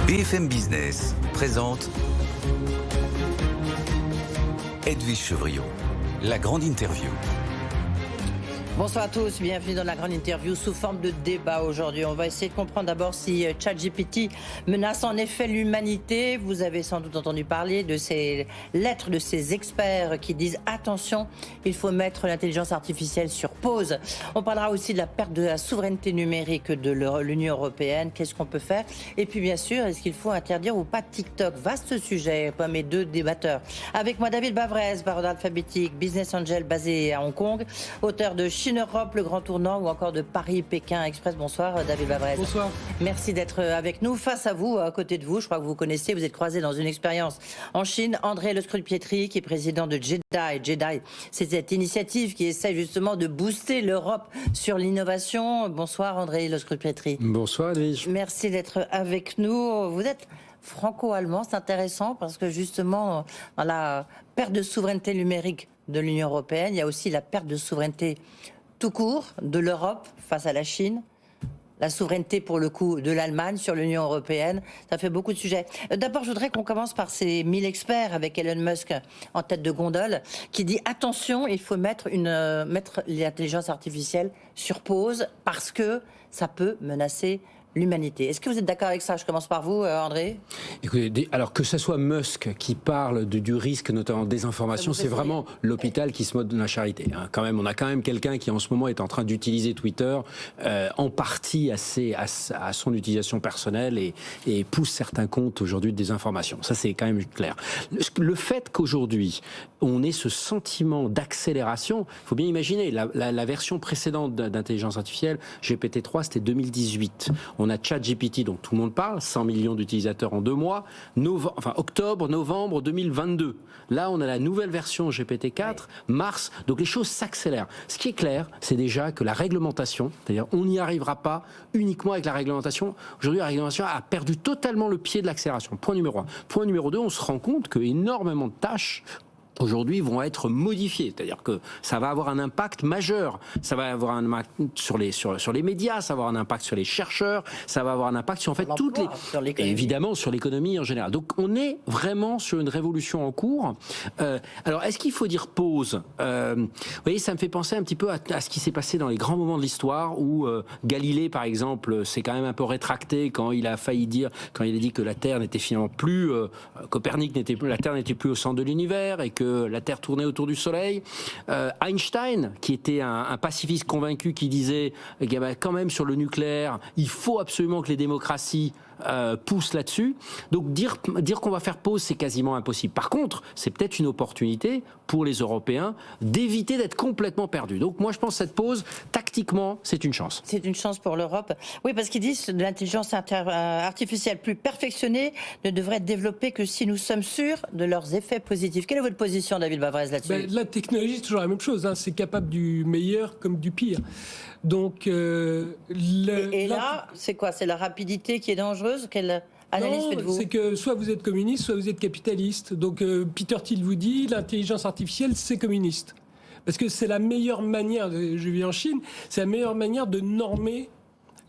BFM Business présente Edwige Chevrillon, la grande interview. Bonsoir à tous, bienvenue dans la grande interview sous forme de débat aujourd'hui. On va essayer de comprendre d'abord si ChatGPT menace en effet l'humanité. Vous avez sans doute entendu parler de ces lettres de ces experts qui disent attention, il faut mettre l'intelligence artificielle sur pause. On parlera aussi de la perte de la souveraineté numérique de l'Union européenne. Qu'est-ce qu'on peut faire? Et puis bien sûr, est-ce qu'il faut interdire ou pas TikTok? Vaste sujet pour mes deux débatteurs. Avec moi David Bavrez, baron alphabétique, business angel basé à Hong Kong, auteur de Chine Europe, le grand tournant ou encore de Paris-Pékin Express. Bonsoir David Bavrez. Bonsoir. Merci d'être avec nous. Face à vous, à côté de vous, je crois que vous connaissez, vous êtes croisé dans une expérience en Chine, André Le Scrupietri, qui est président de JEDI. JEDI, c'est cette initiative qui essaie justement de booster l'Europe sur l'innovation. Bonsoir André Le Scrupietri. Bonsoir Edwige. Merci d'être avec nous. Vous êtes franco-allemand, c'est intéressant parce que justement, dans la perte de souveraineté numérique de l'Union européenne, il y a aussi la perte de souveraineté tout court de l'Europe face à la Chine, la souveraineté pour le coup de l'Allemagne sur l'Union européenne. Ça fait beaucoup de sujets. D'abord, je voudrais qu'on commence par ces 1000 experts avec Elon Musk en tête de gondole qui dit attention, il faut mettre l'intelligence artificielle sur pause parce que ça peut menacer l'humanité. Est-ce que vous êtes d'accord avec ça? Je commence par vous, André. Écoutez, alors que ce soit Musk qui parle du risque, notamment de désinformation, c'est vraiment l'hôpital qui se moque de la charité. Hein. Quand même, on a quand même quelqu'un qui en ce moment est en train d'utiliser Twitter en partie à son utilisation personnelle et pousse certains comptes aujourd'hui de désinformation. Ça, c'est quand même clair. Le fait qu'aujourd'hui, on ait ce sentiment d'accélération, il faut bien imaginer, la version précédente d'intelligence artificielle, GPT-3, c'était 2018. On a ChatGPT dont tout le monde parle, 100 millions d'utilisateurs en 2 mois, octobre, novembre 2022. Là, on a la nouvelle version GPT-4, mars, donc les choses s'accélèrent. Ce qui est clair, c'est déjà que la réglementation, c'est-à-dire on n'y arrivera pas uniquement avec la réglementation. Aujourd'hui, la réglementation a perdu totalement le pied de l'accélération. Point numéro 1. Point numéro 2, on se rend compte qu'énormément de tâches aujourd'hui vont être modifiés, c'est-à-dire que ça va avoir un impact majeur, ça va avoir un impact sur les médias, ça va avoir un impact sur les chercheurs, ça va avoir un impact sur en fait toutes les et évidemment sur l'économie en général. Donc on est vraiment sur une révolution en cours. Alors est-ce qu'il faut dire pause? Vous voyez, ça me fait penser un petit peu à ce qui s'est passé dans les grands moments de l'histoire où Galilée par exemple s'est quand même un peu rétracté quand il a dit que la Terre n'était finalement plus Copernic la Terre n'était plus au centre de l'univers et que la Terre tournait autour du Soleil. Einstein, qui était un pacifiste convaincu, qui disait quand même sur le nucléaire, il faut absolument que les démocraties poussent là-dessus. Donc dire qu'on va faire pause, c'est quasiment impossible. Par contre, c'est peut-être une opportunité pour les Européens d'éviter d'être complètement perdus. Donc moi, je pense que cette pause, tactiquement, c'est une chance. C'est une chance pour l'Europe. Oui, parce qu'ils disent que l'intelligence artificielle plus perfectionnée ne devrait être développée que si nous sommes sûrs de leurs effets positifs. Quelle est votre position, David Bavrez, là-dessus? La technologie, c'est toujours la même chose. Hein. C'est capable du meilleur comme du pire. Donc, là, c'est quoi? C'est la rapidité qui est dangereuse? Quelle analyse faites-vous? C'est que soit vous êtes communiste, soit vous êtes capitaliste. Donc, Peter Thiel vous dit, l'intelligence artificielle, c'est communiste. Parce que c'est la meilleure manière, je vis en Chine, c'est la meilleure manière de normer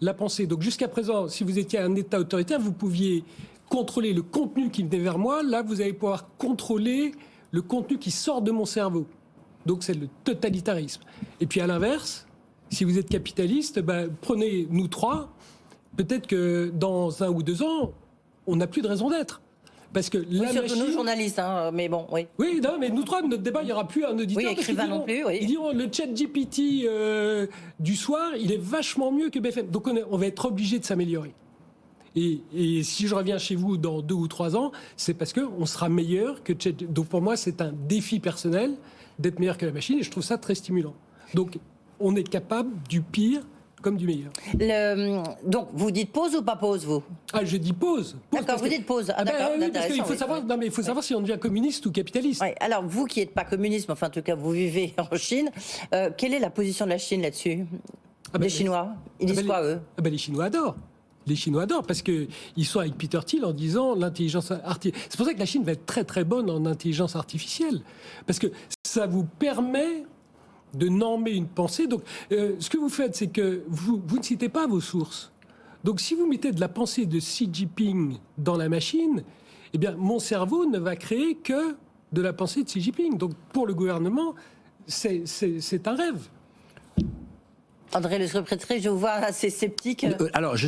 la pensée. Donc, jusqu'à présent, si vous étiez un État autoritaire, vous pouviez contrôler le contenu qui venait vers moi. Là, vous allez pouvoir contrôler le contenu qui sort de mon cerveau. Donc, c'est le totalitarisme. Et puis, à l'inverse, si vous êtes capitaliste, prenez nous trois. Peut-être que dans 1 ou 2 ans, on n'a plus de raison d'être. Parce que la surtout machine... nous journalistes, hein, mais bon, oui. Oui, non, mais nous trois, notre débat, il n'y aura plus un auditeur. Oui, écrivain non plus, oui. Ils diront, le ChatGPT du soir, il est vachement mieux que BFM. Donc on va être obligé de s'améliorer. Et si je reviens chez vous dans 2 ou 3 ans, c'est parce qu'on sera meilleur que ChatGPT. Donc pour moi, c'est un défi personnel d'être meilleur que la machine, et je trouve ça très stimulant. Donc on est capable du pire comme du meilleur. Donc, vous dites pause ou pas pause, vous? Ah, je dis pause. D'accord, vous dites pause. Ah, d'accord, oui, parce qu'il faut savoir, non, mais il faut savoir si on devient communiste ou capitaliste. Oui. Alors, vous qui n'êtes pas communiste, mais enfin, en tout cas, vous vivez en Chine, quelle est la position de la Chine là-dessus? Les Chinois, ils disent quoi, eux? Les Chinois adorent. Les Chinois adorent parce qu'ils sont avec Peter Thiel en disant l'intelligence artificielle. C'est pour ça que la Chine va être très très bonne en intelligence artificielle. Parce que ça vous permet de normer une pensée. Donc, ce que vous faites, c'est que vous ne citez pas vos sources. Donc si vous mettez de la pensée de Xi Jinping dans la machine, eh bien mon cerveau ne va créer que de la pensée de Xi Jinping. Donc pour le gouvernement, c'est un rêve. André Le Secrétaire, je vous vois assez sceptique. Alors, je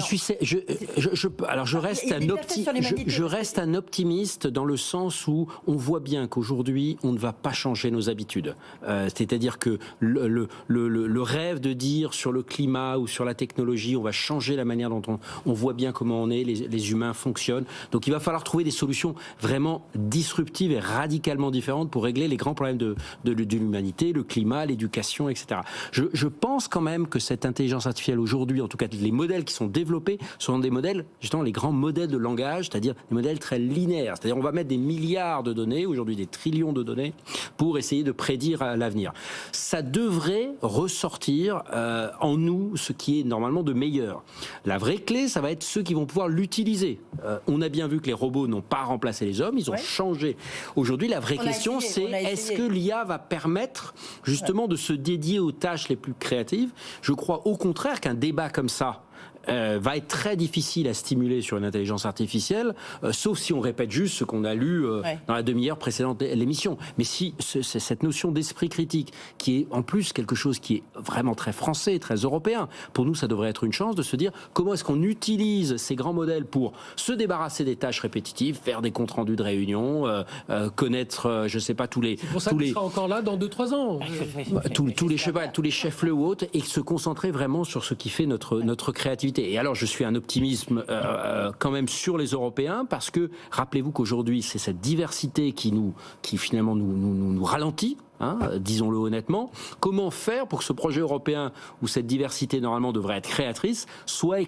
reste un optimiste dans le sens où on voit bien qu'aujourd'hui, on ne va pas changer nos habitudes. C'est-à-dire que le rêve de dire sur le climat ou sur la technologie, on va changer la manière dont on voit bien comment on est, les humains fonctionnent. Donc, il va falloir trouver des solutions vraiment disruptives et radicalement différentes pour régler les grands problèmes de l'humanité, le climat, l'éducation, etc. Je pense quand même que cette intelligence artificielle aujourd'hui, en tout cas les modèles qui sont développés, sont des modèles, justement les grands modèles de langage, c'est-à-dire des modèles très linéaires. C'est-à-dire on va mettre des milliards de données, aujourd'hui des trillions de données, pour essayer de prédire l'avenir. Ça devrait ressortir en nous ce qui est normalement de meilleur. La vraie clé, ça va être ceux qui vont pouvoir l'utiliser. On a bien vu que les robots n'ont pas remplacé les hommes, ils ont changé. Aujourd'hui, la vraie question, c'est est-ce que l'IA va permettre justement de se dédier aux tâches les plus créatives ? Je crois au contraire qu'un débat comme ça va être très difficile à stimuler sur une intelligence artificielle, sauf si on répète juste ce qu'on a lu dans la demi-heure précédente de l'émission. Mais si cette notion d'esprit critique, qui est en plus quelque chose qui est vraiment très français, très européen, pour nous ça devrait être une chance de se dire comment est-ce qu'on utilise ces grands modèles pour se débarrasser des tâches répétitives, faire des comptes rendus de réunion, connaître, je sais pas, tous les... C'est pour ça qu'on sera encore là dans 2-3 ans. Tous les chefs-le ou autres, et se concentrer vraiment sur ce qui fait notre créativité. Et alors, je suis un optimisme quand même sur les Européens, parce que rappelez-vous qu'aujourd'hui, c'est cette diversité qui finalement nous ralentit. Disons-le honnêtement, comment faire pour que ce projet européen, où cette diversité normalement devrait être créatrice, soit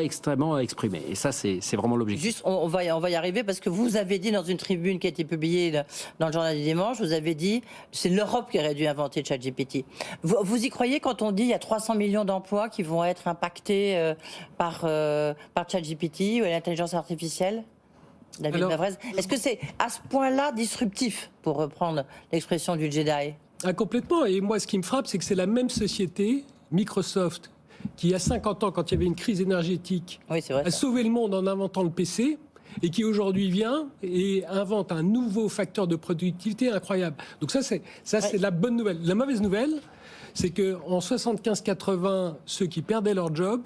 extrêmement exprimée. Et ça, c'est vraiment l'objectif. Juste, on va y arriver, parce que vous avez dit dans une tribune qui a été publiée dans le journal du dimanche, vous avez dit c'est l'Europe qui aurait dû inventer ChatGPT. Vous y croyez quand on dit il y a 300 millions d'emplois qui vont être impactés par ChatGPT ou l'intelligence artificielle ? David Bavrez, est-ce que c'est à ce point-là disruptif, pour reprendre l'expression du Jedi ? Complètement. Et moi, ce qui me frappe, c'est que c'est la même société, Microsoft, qui il y a 50 ans, quand il y avait une crise énergétique, a sauvé le monde en inventant le PC, et qui aujourd'hui vient et invente un nouveau facteur de productivité incroyable. Donc ça, c'est la bonne nouvelle. La mauvaise nouvelle, c'est qu'en 75-80, ceux qui perdaient leur job,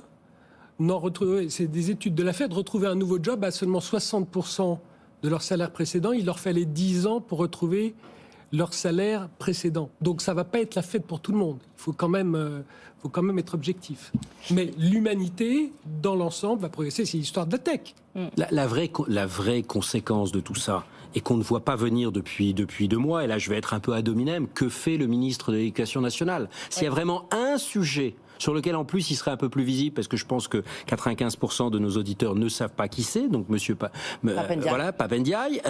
c'est des études de la Fed, retrouver un nouveau job à seulement 60% de leur salaire précédent. Il leur fallait 10 ans pour retrouver leur salaire précédent. Donc ça ne va pas être la fête pour tout le monde. Il faut quand même être objectif. Mais l'humanité, dans l'ensemble, va progresser. C'est l'histoire de la tech. La vraie conséquence de tout ça, et qu'on ne voit pas venir depuis 2 mois, et là je vais être un peu ad hominem, que fait le ministre de l'Éducation nationale ? S'il y a vraiment un sujet sur lequel en plus il serait un peu plus visible, parce que je pense que 95% de nos auditeurs ne savent pas qui c'est, donc monsieur Papendiaï,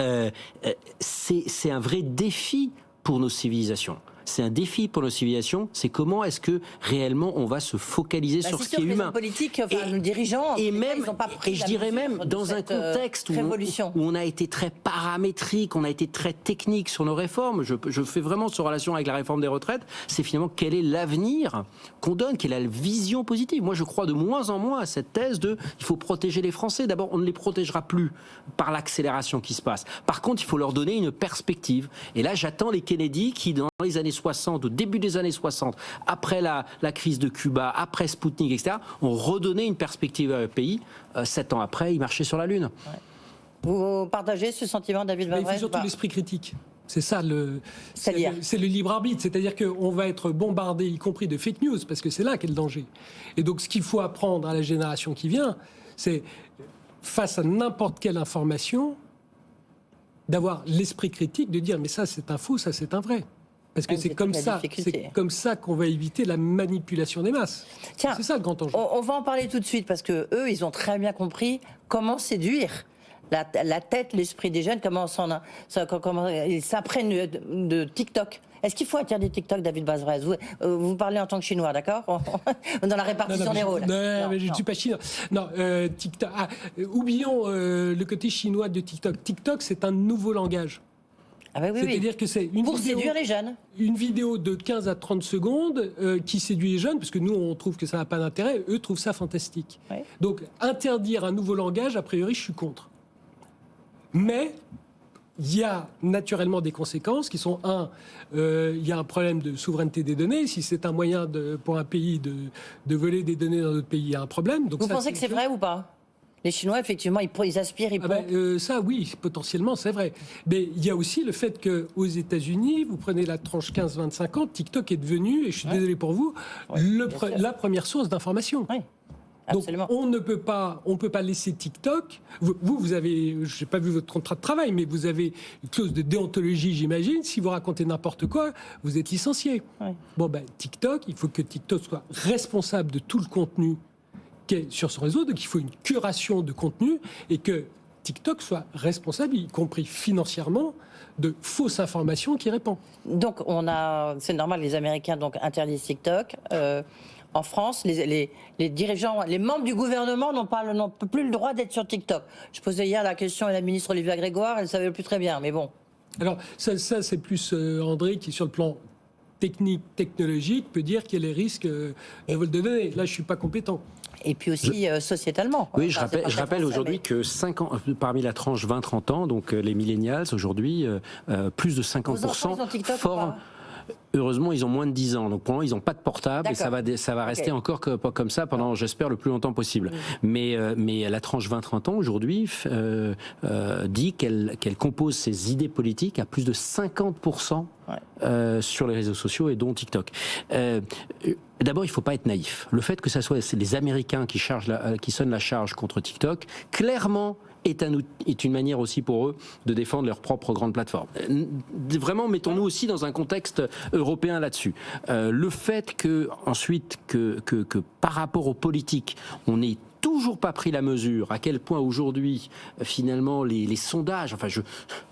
c'est un vrai défi pour nos civilisations. C'est un défi pour nos civilisations, c'est comment est-ce que réellement on va se focaliser sur ce qui est humain. Les politiques, nos dirigeants, et je dirais même dans un contexte où on a été très paramétrique, on a été très technique sur nos réformes. Je fais vraiment cette relation avec la réforme des retraites. C'est finalement quel est l'avenir qu'on donne, quelle est la vision positive. Moi, je crois de moins en moins à cette thèse de il faut protéger les Français. D'abord, on ne les protégera plus par l'accélération qui se passe. Par contre, il faut leur donner une perspective. Et là, j'attends les Kennedy qui, dans les années 60, au début des années 60, après la crise de Cuba, après Spoutnik, etc., ont redonné une perspective à un pays. 7 ans après, ils marchaient sur la Lune. Ouais. Vous partagez ce sentiment, David Bavrez ? Il faut surtout l'esprit critique. C'est ça, c'est le libre arbitre. C'est-à-dire qu'on va être bombardé, y compris de fake news, parce que c'est là qu'est le danger. Et donc, ce qu'il faut apprendre à la génération qui vient, c'est, face à n'importe quelle information, d'avoir l'esprit critique, de dire, mais ça, c'est un faux, ça, c'est un vrai. Parce que c'est comme ça qu'on va éviter la manipulation des masses. Tiens, c'est ça le grand enjeu. On va en parler tout de suite, parce que eux, ils ont très bien compris comment séduire la tête, l'esprit des jeunes, comment ils s'apprennent de TikTok. Est-ce qu'il faut interdire TikTok, David Bavrez ? Vous parlez en tant que Chinois, d'accord ? Dans la répartition des rôles. Non, mais je ne suis pas chinois. Non, TikTok. Oublions le côté chinois de TikTok. TikTok, c'est un nouveau langage. Ah bah oui, C'est-à-dire que c'est une pour vidéo, séduire les jeunes. Une vidéo de 15 à 30 secondes qui séduit les jeunes, parce que nous, on trouve que ça n'a pas d'intérêt, eux trouvent ça fantastique. Oui. Donc, interdire un nouveau langage, a priori, je suis contre. Mais il y a naturellement des conséquences qui sont, il y a un problème de souveraineté des données. Si c'est un moyen pour un pays de voler des données dans notre pays, il y a un problème. Donc Vous pensez que c'est vrai ou pas ? Les Chinois, effectivement, ils aspirent, ils pompent. Ça, oui, potentiellement, c'est vrai. Mais il y a aussi le fait qu'aux États-Unis, vous prenez la tranche 15-25 ans, TikTok est devenu, et je suis désolé pour vous, la première source d'information. Oui, absolument. Donc, on peut pas laisser TikTok. Vous avez, je n'ai pas vu votre contrat de travail, mais vous avez une clause de déontologie, j'imagine. Si vous racontez n'importe quoi, vous êtes licencié. Oui. Bon, TikTok, il faut que TikTok soit responsable de tout le contenu qui est sur son réseau, donc il faut une curation de contenu et que TikTok soit responsable, y compris financièrement, de fausses informations qu'il répand. Donc, c'est normal, les Américains donc interdisent TikTok. En France, les dirigeants, les membres du gouvernement n'ont plus le droit d'être sur TikTok. Je posais hier la question à la ministre Olivia Grégoire, elle ne savait plus très bien, mais bon. Alors, ça c'est plus André qui, sur le plan technologique, peut dire qu'il y a les risques de vol de données. Là, je ne suis pas compétent. Et puis aussi sociétalement. Oui, je rappelle aujourd'hui que parmi la tranche 20-30 ans, donc les millennials, aujourd'hui, plus de 50%. Vos enfants, ils ont TikTok ou pas ? Heureusement, ils ont moins de 10 ans. Donc, pour l'instant, ils n'ont pas de portable. Et ça va rester encore comme ça pendant, j'espère, le plus longtemps possible. Mais la tranche 20-30 ans, aujourd'hui, dit qu'elle compose ses idées politiques à plus de 50% sur les réseaux sociaux et dont TikTok. D'abord, il ne faut pas être naïf. Le fait que ce soit les Américains qui sonnent la charge contre TikTok, clairement, est une manière aussi pour eux de défendre leur propre grande plateforme. Vraiment, mettons-nous aussi dans un contexte européen là-dessus. Le fait que par rapport aux politiques, on n'ait toujours pas pris la mesure à quel point aujourd'hui, finalement, les sondages,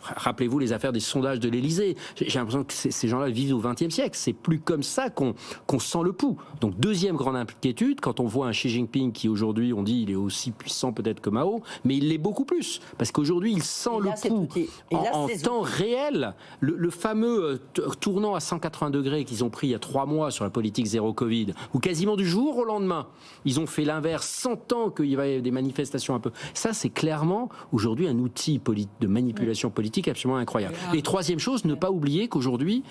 rappelez-vous les affaires des sondages de l'Élysée, j'ai l'impression que ces gens-là vivent au XXe siècle, c'est plus comme ça qu'on sent le pouls. Donc deuxième grande inquiétude, quand on voit un Xi Jinping qui aujourd'hui, on dit, il est aussi puissant peut-être que Mao, mais il l'est beaucoup plus, parce qu'aujourd'hui, il sent le pouls en temps réel. Le fameux tournant à 180 degrés qu'ils ont pris il y a 3 mois sur la politique zéro Covid, où quasiment du jour au lendemain, ils ont fait l'inverse, sentant qu'il y avait des manifestations un peu. Ça, c'est clairement aujourd'hui un outil de manipulation politique absolument incroyable. Et troisième chose, ne pas oublier qu'aujourd'hui,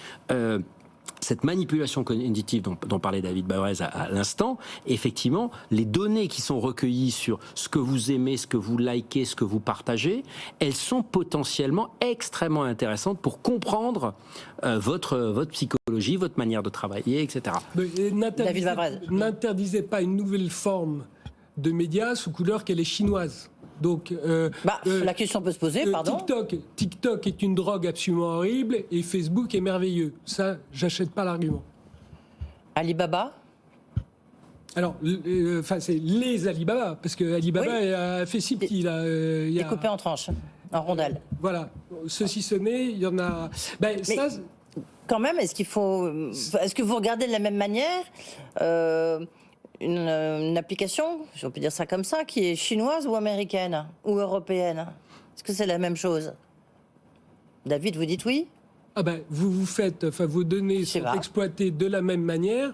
cette manipulation cognitive dont parlait David Baorez à l'instant, effectivement, les données qui sont recueillies sur ce que vous aimez, ce que vous likez, ce que vous partagez, elles sont potentiellement extrêmement intéressantes pour comprendre votre psychologie, votre manière de travailler, etc. N'interdisez pas une nouvelle forme de médias sous couleur qu'elle est chinoise. Donc, la question peut se poser, pardon. TikTok est une drogue absolument horrible et Facebook est merveilleux. Ça, j'achète pas l'argument. Alibaba ? Alors, c'est les Alibaba, parce que Alibaba a fait si petit. Il est coupé en tranches, en rondelles. Voilà. Ceci sonné, il y en a... Quand même, est-ce que vous regardez de la même manière une application, si on peut dire ça comme ça, qui est chinoise ou américaine ou européenne ? Est-ce que c'est la même chose ? David, vous dites oui ? Vos données sont exploitées de la même manière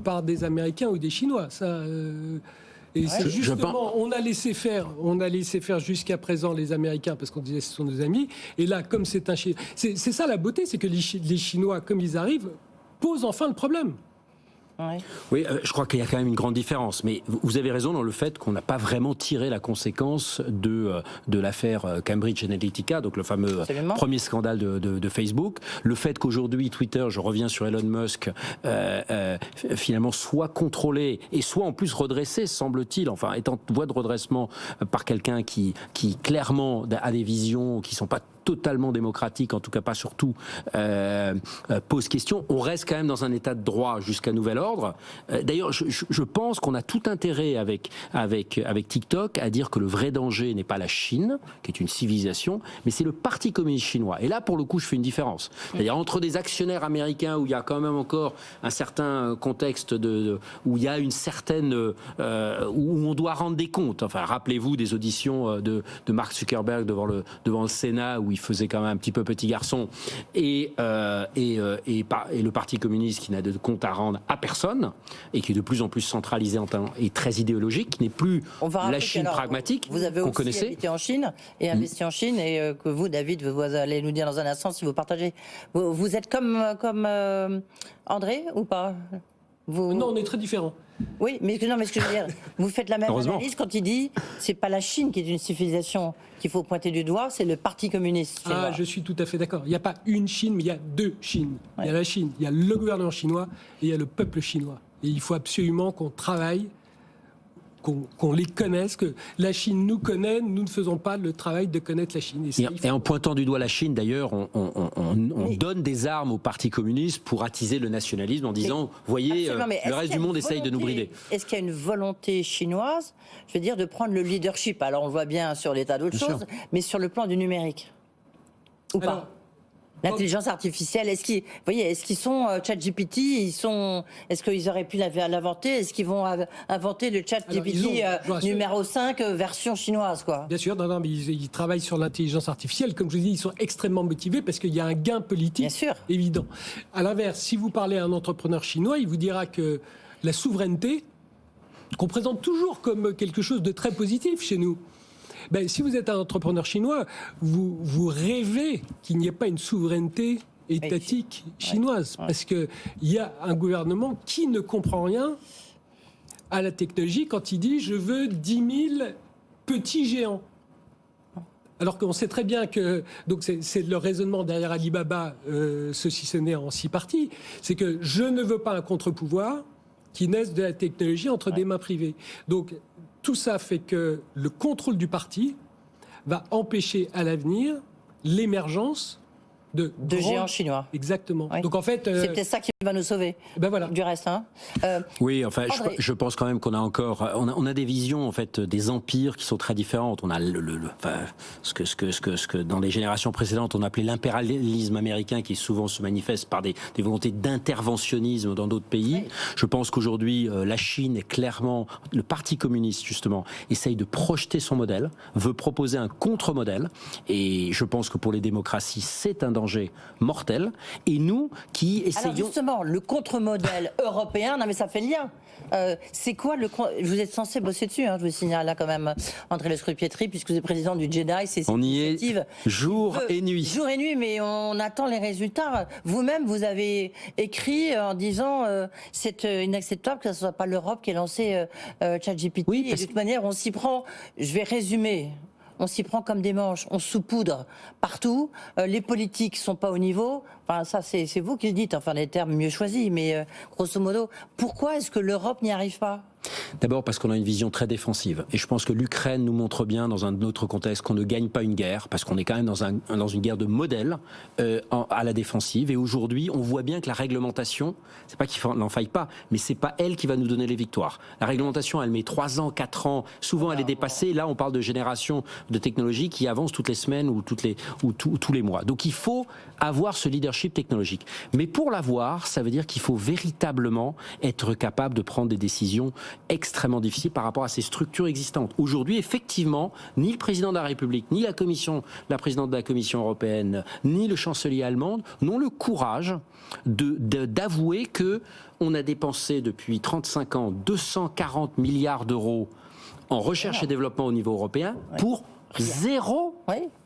par des Américains ou des Chinois. C'est justement, on a laissé faire jusqu'à présent les Américains parce qu'on disait que ce sont nos amis. Et là, comme c'est un Chinois, c'est ça la beauté, c'est que les Chinois, comme ils arrivent, posent enfin le problème. Oui, je crois qu'il y a quand même une grande différence. Mais vous avez raison dans le fait qu'on n'a pas vraiment tiré la conséquence de l'affaire Cambridge Analytica, donc le fameux premier scandale de Facebook. Le fait qu'aujourd'hui Twitter, je reviens sur Elon Musk, finalement soit contrôlé et soit en plus redressé, semble-t-il, enfin est en voie de redressement par quelqu'un qui clairement a des visions qui ne sont pas totalement démocratique, en tout cas pas surtout, pose question. On reste quand même dans un état de droit jusqu'à nouvel ordre. D'ailleurs, je pense qu'on a tout intérêt avec TikTok à dire que le vrai danger n'est pas la Chine, qui est une civilisation, mais c'est le Parti communiste chinois. Et là, pour le coup, je fais une différence. C'est-à-dire entre des actionnaires américains où il y a quand même encore un certain contexte où il y a une certaine... où on doit rendre des comptes. Enfin, rappelez-vous des auditions de Mark Zuckerberg devant le Sénat, où il faisait quand même un petit peu petit garçon, et le Parti communiste qui n'a de compte à rendre à personne, et qui est de plus en plus centralisé et très idéologique, qui n'est plus la Chine pragmatique vous avez qu'on aussi connaissait. habité en Chine et investi en Chine, et que vous, David, vous allez nous dire dans un instant si vous partagez. Vous êtes comme André ou pas? Non, on est très différents. Oui, mais ce que je veux dire, vous faites la même Heureusement. analyse quand il dit c'est pas la Chine qui est une civilisation qu'il faut pointer du doigt, c'est le Parti communiste chinois. Je suis tout à fait d'accord. Il n'y a pas une Chine, mais il y a deux Chines. Il y a la Chine, il y a le gouvernement chinois et il y a le peuple chinois. Et il faut absolument qu'on travaille, qu'on les connaisse, que la Chine nous connaît, nous ne faisons pas le travail de connaître la Chine. Et en pointant du doigt la Chine, d'ailleurs, on donne des armes au Parti communiste pour attiser le nationalisme en disant, voyez, le reste du monde essaye de nous brider. Est-ce qu'il y a une volonté chinoise, je veux dire, de prendre le leadership? Alors on le voit bien sur les tas d'autres choses, mais sur le plan du numérique ou pas? L'intelligence artificielle, est-ce qu'ils sont ChatGPT, est-ce qu'ils auraient pu l'inventer? Est-ce qu'ils vont inventer le ChatGPT numéro 5 version chinoise, quoi? Bien sûr, mais ils travaillent sur l'intelligence artificielle. Comme je vous dis, ils sont extrêmement motivés parce qu'il y a un gain politique évident. À l'inverse, si vous parlez à un entrepreneur chinois, il vous dira que la souveraineté, qu'on présente toujours comme quelque chose de très positif chez nous, si vous êtes un entrepreneur chinois, vous rêvez qu'il n'y ait pas une souveraineté étatique chinoise. Parce qu'il y a un gouvernement qui ne comprend rien à la technologie quand il dit « je veux 10 000 petits géants ». Alors qu'on sait très bien que... Donc c'est le raisonnement derrière Alibaba, saucissonné en 6 parties. C'est que je ne veux pas un contre-pouvoir qui naisse de la technologie entre des mains privées. Donc... Tout ça fait que le contrôle du parti va empêcher à l'avenir l'émergence de géants chinois. Exactement. Oui. Donc en fait, c'est peut-être ça qui va nous sauver. Voilà. Du reste, hein. Oui, enfin, je pense quand même qu'on a encore, on a des visions en fait des empires qui sont très différentes. On a ce que dans les générations précédentes on appelait l'impérialisme américain, qui souvent se manifeste par des volontés d'interventionnisme dans d'autres pays. Oui. Je pense qu'aujourd'hui la Chine est clairement, le Parti communiste justement essaye de projeter son modèle, veut proposer un contre-modèle, et je pense que pour les démocraties c'est un danger mortel. Et nous qui essayons... Alors justement, le contre-modèle européen, non mais ça fait le lien. C'est quoi vous êtes censé bosser dessus, hein, je vous signale là quand même, André Le Scrupietri, puisque vous êtes président du JEDI, c'est on y est jour et nuit. Jour et nuit, mais on attend les résultats. Vous-même, vous avez écrit en disant c'est inacceptable que ce ne soit pas l'Europe qui ait lancé ChatGPT. Oui, et de toute manière, on s'y prend. Je vais résumer. On s'y prend comme des manches, on saupoudre partout, les politiques sont pas au niveau, enfin ça c'est vous qui le dites, enfin les termes mieux choisis, mais grosso modo, pourquoi est-ce que l'Europe n'y arrive pas ? D'abord parce qu'on a une vision très défensive. Et je pense que l'Ukraine nous montre bien, dans un autre contexte, qu'on ne gagne pas une guerre, parce qu'on est quand même dans une guerre de modèle à la défensive. Et aujourd'hui, on voit bien que la réglementation, c'est pas qu'il n'en faille pas, mais c'est pas elle qui va nous donner les victoires. La réglementation, elle met 3 ans, 4 ans, souvent elle est dépassée. Là, on parle de génération de technologies qui avancent toutes les semaines ou tous les mois. Donc il faut avoir ce leadership technologique. Mais pour l'avoir, ça veut dire qu'il faut véritablement être capable de prendre des décisions extrêmement difficiles par rapport à ces structures existantes. Aujourd'hui, effectivement, ni le président de la République, ni la présidente de la Commission européenne, ni le chancelier allemand n'ont le courage d'avouer que on a dépensé depuis 35 ans 240 milliards d'euros en recherche et développement au niveau européen pour zéro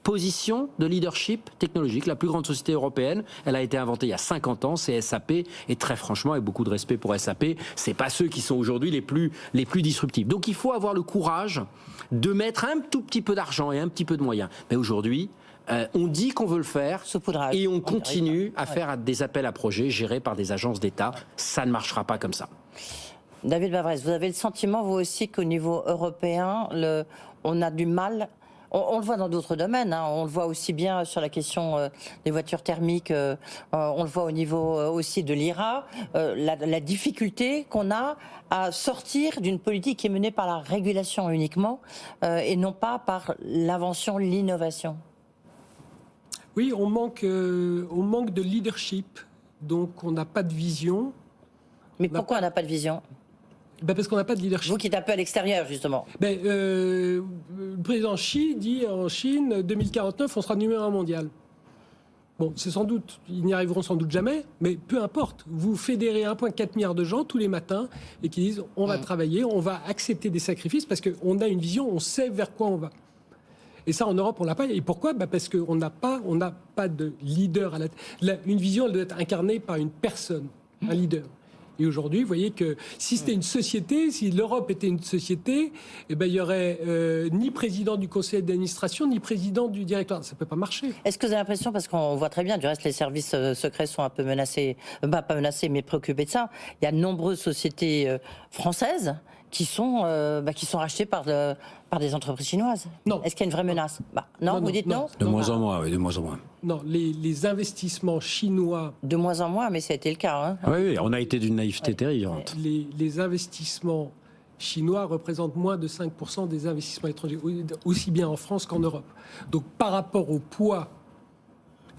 position de leadership technologique. La plus grande société européenne, elle a été inventée il y a 50 ans, c'est SAP, et très franchement, avec beaucoup de respect pour SAP, c'est pas ceux qui sont aujourd'hui les plus disruptifs. Donc il faut avoir le courage de mettre un tout petit peu d'argent et un petit peu de moyens. Mais aujourd'hui, on dit qu'on veut le faire et on continue à faire des appels à projets gérés par des agences d'État. Ça ne marchera pas comme ça. David Bavrez, vous avez le sentiment, vous aussi, qu'au niveau européen, on a du mal. On le voit dans d'autres domaines, hein. On le voit aussi bien sur la question des voitures thermiques, on le voit au niveau aussi de l'IRA, la difficulté qu'on a à sortir d'une politique qui est menée par la régulation uniquement et non pas par l'invention, l'innovation. Oui, on manque de leadership, donc on n'a pas de vision. Mais pourquoi on n'a pas de vision ? Parce qu'on n'a pas de leadership. Vous qui êtes un peu à l'extérieur, justement. Le président Xi dit en Chine, 2049, on sera numéro 1 mondial. Bon, c'est sans doute, ils n'y arriveront sans doute jamais, mais peu importe. Vous fédérez 1,4 milliard de gens tous les matins et qui disent on va travailler, on va accepter des sacrifices parce qu'on a une vision, on sait vers quoi on va. Et ça, en Europe, on l'a pas. Et pourquoi ? Parce qu'on n'a pas de leader à une vision, elle doit être incarnée par une personne, un leader. Et aujourd'hui, vous voyez que si c'était une société, si l'Europe était une société, il n'y aurait ni président du conseil d'administration, ni président du directoire. Ça ne peut pas marcher. Est-ce que vous avez l'impression, parce qu'on voit très bien, du reste, les services secrets sont un peu menacés, pas menacés, mais préoccupés de ça. Il y a de nombreuses sociétés françaises qui sont rachetées par des entreprises chinoises. Non. Est-ce qu'il y a une vraie menace ? Non, vous dites non ? De moins en moins, oui, de moins en moins. Non, les investissements chinois... De moins en moins, mais ça a été le cas. Hein. Oui, on a été d'une naïveté terrible. Les investissements chinois représentent moins de 5% des investissements étrangers, aussi bien en France qu'en Europe. Donc par rapport au poids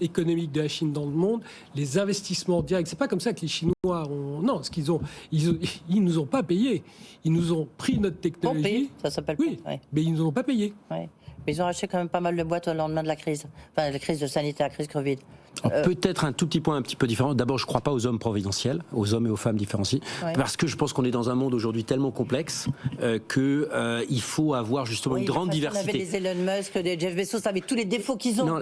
économique de la Chine dans le monde, les investissements directs, c'est pas comme ça que les Chinois ont... Non, ce qu'ils ont, ils nous ont pas payé. Ils nous ont pris notre technologie. Payé, ça s'appelle. Oui, mais ils nous ont pas payé. Ouais. Mais ils ont acheté quand même pas mal de boîtes au lendemain de la crise. Enfin, la crise sanitaire, la crise Covid. Peut-être un tout petit point un petit peu différent. D'abord, je ne crois pas aux hommes providentiels, aux hommes et aux femmes différenciés, parce que je pense qu'on est dans un monde aujourd'hui tellement complexe qu'il faut avoir justement une grande diversité. On avait des Elon Musk, des Jeff Bezos, avec tous les défauts qu'ils ont. Non,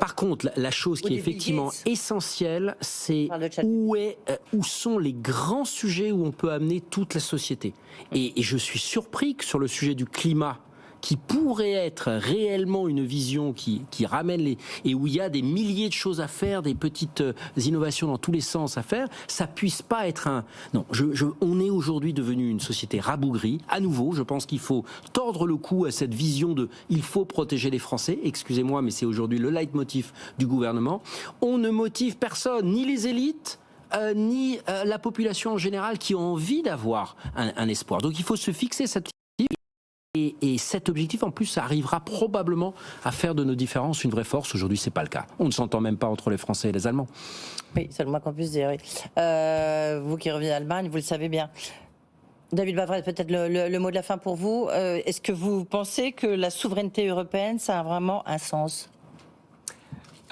par contre, la chose qui est effectivement essentielle, c'est où sont les grands sujets où on peut amener toute la société. Et je suis surpris que sur le sujet du climat, qui pourrait être réellement une vision qui ramène et où il y a des milliers de choses à faire, des petites innovations dans tous les sens à faire, ça puisse pas être un... Non, on est aujourd'hui devenu une société rabougrie. À nouveau, je pense qu'il faut tordre le cou à cette vision de « il faut protéger les Français ». Excusez-moi, mais c'est aujourd'hui le leitmotiv du gouvernement. On ne motive personne, ni les élites, ni la population en général qui ont envie d'avoir un espoir. Donc il faut se fixer cette... Et cet objectif, en plus, ça arrivera probablement à faire de nos différences une vraie force. Aujourd'hui, c'est pas le cas. On ne s'entend même pas entre les Français et les Allemands. Oui, c'est le moins qu'on puisse dire. Oui. Vous qui revenez d'Allemagne, vous le savez bien. David Bavret, peut-être le mot de la fin pour vous. Est-ce que vous pensez que la souveraineté européenne, ça a vraiment un sens ?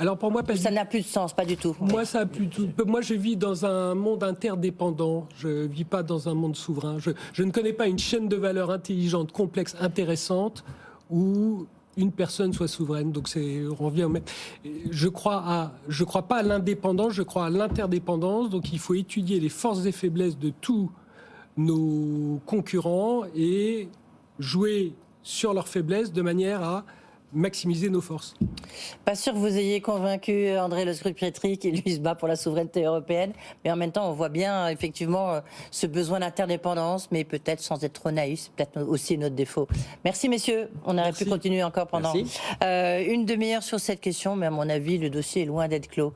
Alors pour moi, ça n'a plus de sens, pas du tout. Moi, ça a plus tout. Moi, je vis dans un monde interdépendant. Je vis pas dans un monde souverain. Je ne connais pas une chaîne de valeurs intelligente, complexe, intéressante, où une personne soit souveraine. Donc on revient au même. Je crois pas à l'indépendance. Je crois à l'interdépendance. Donc il faut étudier les forces et faiblesses de tous nos concurrents et jouer sur leurs faiblesses de manière à maximiser nos forces. Pas sûr que vous ayez convaincu André Le Scruppietri qui lui se bat pour la souveraineté européenne, mais en même temps on voit bien effectivement ce besoin d'interdépendance, mais peut-être sans être trop naïf, c'est peut-être aussi notre défaut. Merci messieurs, on aurait pu continuer encore pendant une demi-heure sur cette question, mais à mon avis le dossier est loin d'être clos.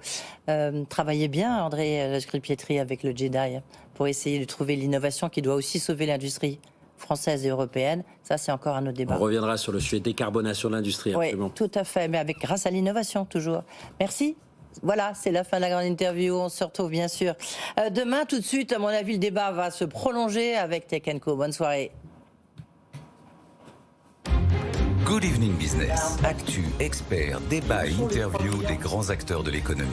Travaillez bien André Le Scruppietri avec le JEDI pour essayer de trouver l'innovation qui doit aussi sauver l'industrie française et européenne, ça c'est encore un autre débat. On reviendra sur le sujet décarbonation de l'industrie. Oui, tout à fait, mais grâce à l'innovation toujours. Merci. Voilà, c'est la fin de la grande interview. On se retrouve bien sûr demain. Tout de suite, à mon avis, le débat va se prolonger avec Tech & Co. Bonne soirée. Good Evening Business. Actu, experts, débat et interview des grands acteurs de l'économie.